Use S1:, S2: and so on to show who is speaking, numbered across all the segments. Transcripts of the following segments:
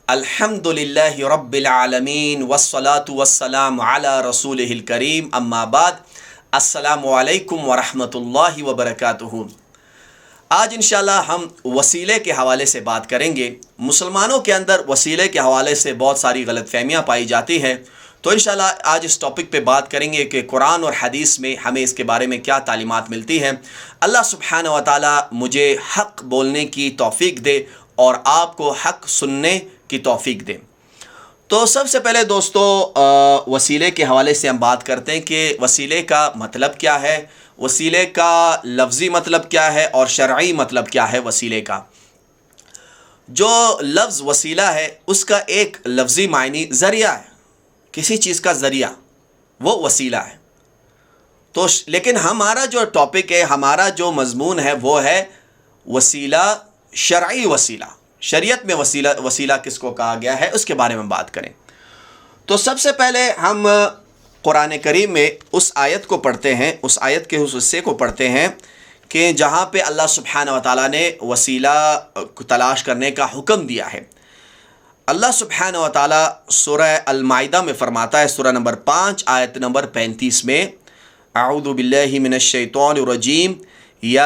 S1: الحمدللہ رب العالمین والصلاة والسلام علی رسولہ الکریم اما بعد السلام علیکم ورحمۃ اللہ وبرکاتہ۔ آج انشاءاللہ ہم وسیلے کے حوالے سے بات کریں گے۔ مسلمانوں کے اندر وسیلے کے حوالے سے بہت ساری غلط فہمیاں پائی جاتی ہیں، تو انشاءاللہ آج اس ٹاپک پہ بات کریں گے کہ قرآن اور حدیث میں ہمیں اس کے بارے میں کیا تعلیمات ملتی ہیں۔ اللہ سبحانہ و تعالی مجھے حق بولنے کی توفیق دے اور آپ کو حق سننے کی توفیق دے۔ تو سب سے پہلے دوستو وسیلے کے حوالے سے ہم بات کرتے ہیں کہ وسیلے کا مطلب کیا ہے، وسیلے کا لفظی مطلب کیا ہے اور شرعی مطلب کیا ہے وسیلے کا۔ جو لفظ وسیلہ ہے اس کا ایک لفظی معنی ذریعہ ہے، کسی چیز کا ذریعہ وہ وسیلہ ہے۔ تو لیکن ہمارا جو ٹاپک ہے، ہمارا جو مضمون ہے وہ ہے وسیلہ، شرعی وسیلہ۔ شریعت میں وسیلہ کس کو کہا گیا ہے اس کے بارے میں بات کریں۔ تو سب سے پہلے ہم قرآن کریم میں اس آیت کو پڑھتے ہیں، اس آیت کے اس حصے کو پڑھتے ہیں کہ جہاں پہ اللہ سبحانہ و تعالیٰ نے وسیلہ کو تلاش کرنے کا حکم دیا ہے۔ اللہ سبحانہ و تعالیٰ سورہ المائدہ میں فرماتا ہے، سورہ نمبر 5 آیت نمبر 35 میں، اعوذ باللہ من الشیطان الرجیم، یا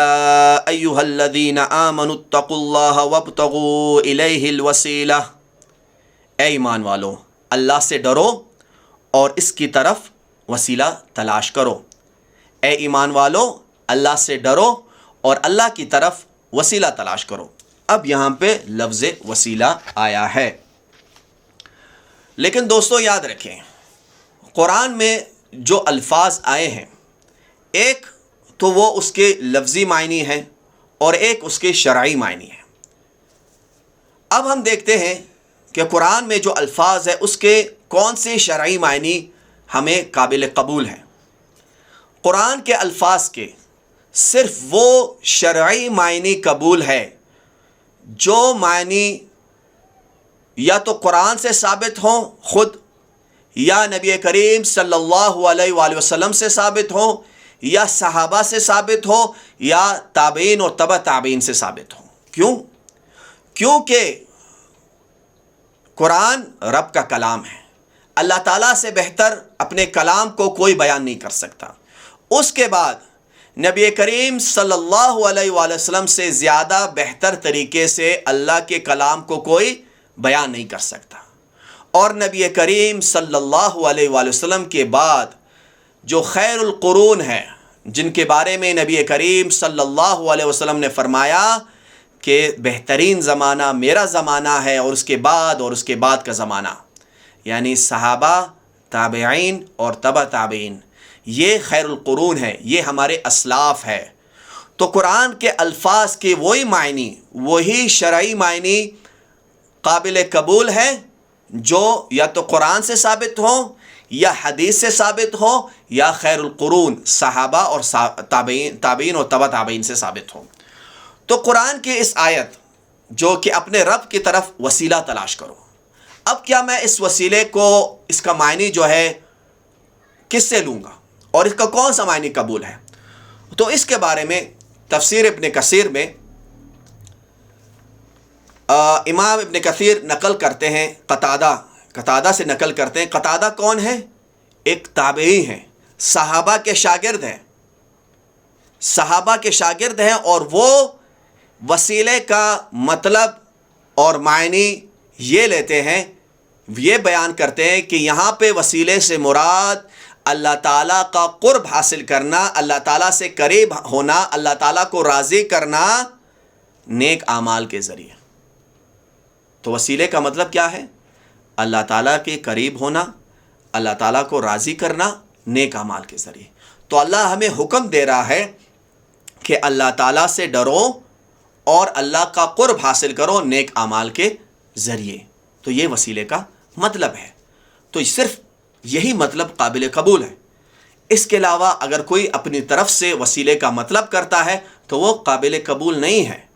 S1: ایہا الذین آمنوا اتقوا اللہ وابتغوا الیہ الوسیلہ، اے ایمان والو اللہ سے ڈرو اور اس کی طرف وسیلہ تلاش کرو۔ اے ایمان والو اللہ سے ڈرو اور اللہ کی طرف وسیلہ تلاش کرو۔ اب یہاں پہ لفظ وسیلہ آیا ہے، لیکن دوستو یاد رکھیں قرآن میں جو الفاظ آئے ہیں، ایک تو وہ اس کے لفظی معنی ہیں اور ایک اس کے شرعی معنی ہیں۔ اب ہم دیکھتے ہیں کہ قرآن میں جو الفاظ ہے اس کے کون سے شرعی معنی ہمیں قابل قبول ہیں۔ قرآن کے الفاظ کے صرف وہ شرعی معنی قبول ہے جو معنی یا تو قرآن سے ثابت ہوں خود، یا نبی کریم صلی اللہ علیہ وآلہ وسلم سے ثابت ہوں، یا صحابہ سے ثابت ہو، یا تابعین اور تبع تابعین سے ثابت ہو۔ کیوں؟ کیونکہ قرآن رب کا کلام ہے، اللہ تعالیٰ سے بہتر اپنے کلام کو کوئی بیان نہیں کر سکتا۔ اس کے بعد نبی کریم صلی اللہ علیہ وآلہ وسلم سے زیادہ بہتر طریقے سے اللہ کے کلام کو کوئی بیان نہیں کر سکتا۔ اور نبی کریم صلی اللہ علیہ وآلہ وسلم کے بعد جو خیر القرون ہے، جن کے بارے میں نبی کریم صلی اللہ علیہ وسلم نے فرمایا کہ بہترین زمانہ میرا زمانہ ہے اور اس کے بعد کا زمانہ، یعنی صحابہ، تابعین اور تبع تابعین، یہ خیر القرون ہے، یہ ہمارے اسلاف ہے۔ تو قرآن کے الفاظ کے وہی معنی، وہی شرعی معنی قابل قبول ہے جو یا تو قرآن سے ثابت ہوں، یا حدیث سے ثابت ہو، یا خیر القرون صحابہ اور تابعین اور تبع تابعین سے ثابت ہو۔ تو قرآن کی اس آیت جو کہ اپنے رب کی طرف وسیلہ تلاش کرو، اب کیا میں اس وسیلے کو، اس کا معنی جو ہے کس سے لوں گا اور اس کا کون سا معنی قبول ہے؟ تو اس کے بارے میں تفسیر ابن کثیر میں امام ابن کثیر نقل کرتے ہیں، قتادہ سے نقل کرتے ہیں۔ قتادہ کون ہے؟ ایک تابعی ہیں، صحابہ کے شاگرد ہیں، صحابہ کے شاگرد ہیں، اور وہ وسیلے کا مطلب اور معنی یہ لیتے ہیں، یہ بیان کرتے ہیں کہ یہاں پہ وسیلے سے مراد اللہ تعالیٰ کا قرب حاصل کرنا، اللہ تعالیٰ سے قریب ہونا، اللہ تعالیٰ کو راضی کرنا نیک اعمال کے ذریعے۔ تو وسیلے کا مطلب کیا ہے؟ اللہ تعالیٰ کے قریب ہونا، اللہ تعالیٰ کو راضی کرنا نیک اعمال کے ذریعے۔ تو اللہ ہمیں حکم دے رہا ہے کہ اللہ تعالیٰ سے ڈرو اور اللہ کا قرب حاصل کرو نیک اعمال کے ذریعے۔ تو یہ وسیلے کا مطلب ہے۔ تو صرف یہی مطلب قابل قبول ہے۔ اس کے علاوہ اگر کوئی اپنی طرف سے وسیلے کا مطلب کرتا ہے تو وہ قابل قبول نہیں ہے۔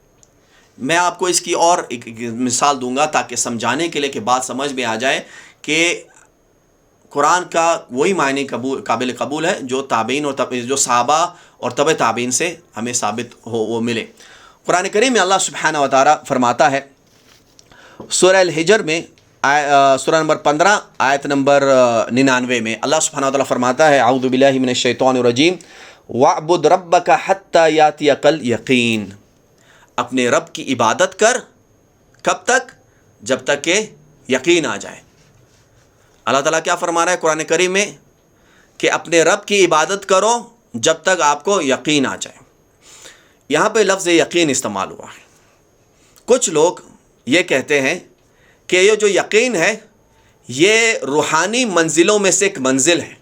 S1: میں آپ کو اس کی اور ایک مثال دوں گا تاکہ سمجھانے کے لیے کہ بات سمجھ میں آ جائے کہ قرآن کا وہی معنی قابل قبول ہے جو تابعین اور جو صحابہ اور تبع تابعین سے ہمیں ثابت ہو، وہ ملے۔ قرآن کریم میں اللہ سبحانہ و تعالیٰ فرماتا ہے، سورہ الحجر میں سورہ نمبر 15 آیت نمبر 99 میں اللہ سبحانہ وتعالیٰ فرماتا ہے اعوذ باللہ من الشیطان الرجیم وَاعْبُدْ رَبَّكَ حَتَّى يَأْتِيَكَ الْيَقِينُ، اپنے رب کی عبادت کر، کب تک؟ جب تک کہ یقین آ جائے۔ اللہ تعالیٰ کیا فرما رہا ہے قرآن کریم میں کہ اپنے رب کی عبادت کرو جب تک آپ کو یقین آ جائے۔ یہاں پہ لفظ یقین استعمال ہوا ہے۔ کچھ لوگ یہ کہتے ہیں کہ یہ جو یقین ہے یہ روحانی منزلوں میں سے ایک منزل ہے،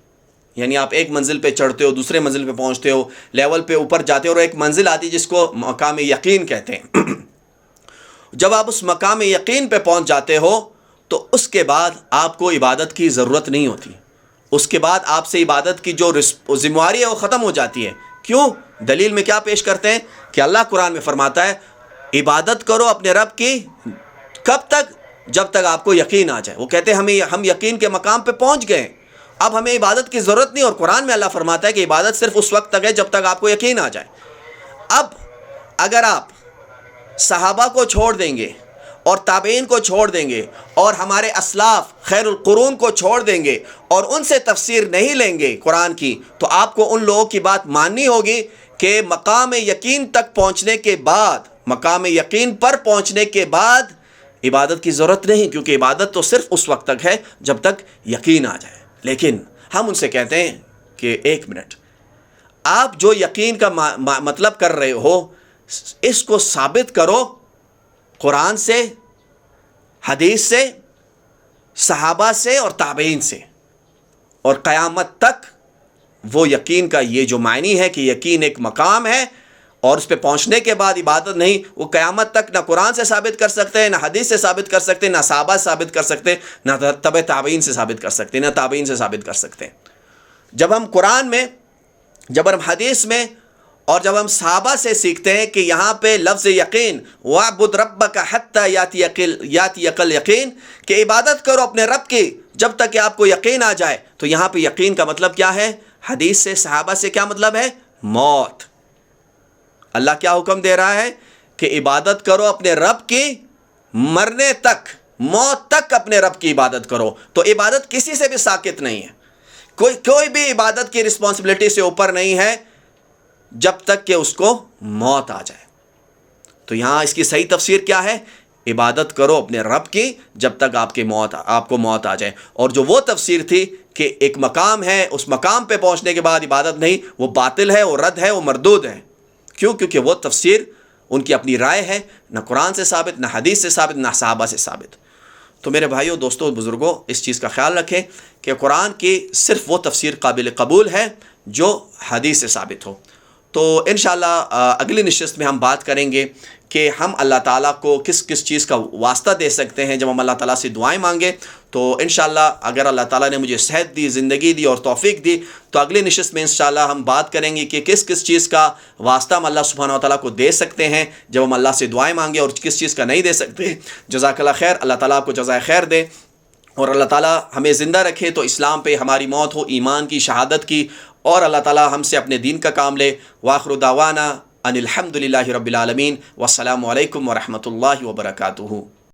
S1: یعنی آپ ایک منزل پہ چڑھتے ہو، دوسرے منزل پہ پہنچتے ہو، لیول پہ اوپر جاتے ہو، اور ایک منزل آتی ہے جس کو مقام یقین کہتے ہیں۔ جب آپ اس مقام یقین پہ پہنچ جاتے ہو تو اس کے بعد آپ کو عبادت کی ضرورت نہیں ہوتی، اس کے بعد آپ سے عبادت کی جو ذمہ داری ہے وہ ختم ہو جاتی ہے۔ کیوں؟ دلیل میں کیا پیش کرتے ہیں کہ اللہ قرآن میں فرماتا ہے عبادت کرو اپنے رب کی، کب تک؟ جب تک آپ کو یقین آ جائے۔ وہ کہتے ہیں ہم یقین کے مقام پہ پہنچ گئے، اب ہمیں عبادت کی ضرورت نہیں، اور قرآن میں اللہ فرماتا ہے کہ عبادت صرف اس وقت تک ہے جب تک آپ کو یقین آ جائے۔ اب اگر آپ صحابہ کو چھوڑ دیں گے اور تابعین کو چھوڑ دیں گے اور ہمارے اسلاف خیر القرون کو چھوڑ دیں گے اور ان سے تفسیر نہیں لیں گے قرآن کی، تو آپ کو ان لوگوں کی بات ماننی ہوگی کہ مقام یقین تک پہنچنے کے بعد، مقام یقین پر پہنچنے کے بعد عبادت کی ضرورت نہیں، کیونکہ عبادت تو صرف اس وقت تک ہے جب تک یقین آ جائے۔ لیکن ہم ان سے کہتے ہیں کہ ایک منٹ، آپ جو یقین کا مطلب کر رہے ہو اس کو ثابت کرو قرآن سے، حدیث سے، صحابہ سے اور تابعین سے، اور قیامت تک وہ یقین کا یہ جو معنی ہے کہ یقین ایک مقام ہے اور اس پہ پہنچنے کے بعد عبادت نہیں، وہ قیامت تک نہ قرآن سے ثابت کر سکتے ہیں، نہ حدیث سے ثابت کر سکتے ہیں، نہ صحابہ سے ثابت کر سکتے ہیں، نہ تبع تابعین سے ثابت کر سکتے ہیں، نہ تابعین سے ثابت کر سکتے ہیں۔ جب ہم قرآن میں، جب ہم حدیث میں اور جب ہم صحابہ سے سیکھتے ہیں کہ یہاں پہ لفظ یقین وَاعْبُدْ رَبَّكَ حَتَّى يَأْتِيَكَ الْيَقِينُ کہ عبادت کرو اپنے رب کی جب تک کہ آپ کو یقین آ جائے، تو یہاں پہ یقین کا مطلب کیا ہے؟ حدیث سے، صحابہ سے کیا مطلب ہے؟ موت۔ اللہ کیا حکم دے رہا ہے کہ عبادت کرو اپنے رب کی مرنے تک، موت تک اپنے رب کی عبادت کرو۔ تو عبادت کسی سے بھی ساقط نہیں ہے، کوئی بھی عبادت کی رسپانسبلٹی سے اوپر نہیں ہے جب تک کہ اس کو موت آ جائے۔ تو یہاں اس کی صحیح تفسیر کیا ہے؟ عبادت کرو اپنے رب کی جب تک آپ کو موت آ جائے۔ اور جو وہ تفسیر تھی کہ ایک مقام ہے، اس مقام پہ پہنچنے کے بعد عبادت نہیں، وہ باطل ہے، وہ رد ہے، وہ مردود ہے۔ کیوں؟ کیونکہ وہ تفسیر ان کی اپنی رائے ہے، نہ قرآن سے ثابت، نہ حدیث سے ثابت، نہ صحابہ سے ثابت۔ تو میرے بھائیوں، دوستوں، بزرگوں، اس چیز کا خیال رکھیں کہ قرآن کی صرف وہ تفسیر قابل قبول ہے جو حدیث سے ثابت ہو۔ تو انشاءاللہ اگلی نشست میں ہم بات کریں گے کہ ہم اللہ تعالیٰ کو کس کس چیز کا واسطہ دے سکتے ہیں جب ہم اللہ تعالیٰ سے دعائیں مانگیں۔ تو انشاءاللہ اگر اللہ تعالیٰ نے مجھے صحت دی، زندگی دی اور توفیق دی تو اگلی نشست میں انشاءاللہ ہم بات کریں گے کہ کس کس چیز کا واسطہ ہم اللہ سبحانہ وتعالیٰ کو دے سکتے ہیں جب ہم اللہ سے دعائیں مانگیں، اور کس چیز کا نہیں دے سکتے۔ جزاک اللہ خیر، اللہ تعالیٰ آپ کو جزائے خیر دے، اور اللہ تعالیٰ ہمیں زندہ رکھے تو اسلام پہ ہماری موت ہو، ایمان کی، شہادت کی، اور اللہ تعالیٰ ہم سے اپنے دین کا کام لے۔ وآخر دعوانا ان الحمد للہ رب العالمین، والسلام علیکم ورحمۃ اللہ وبرکاتہ۔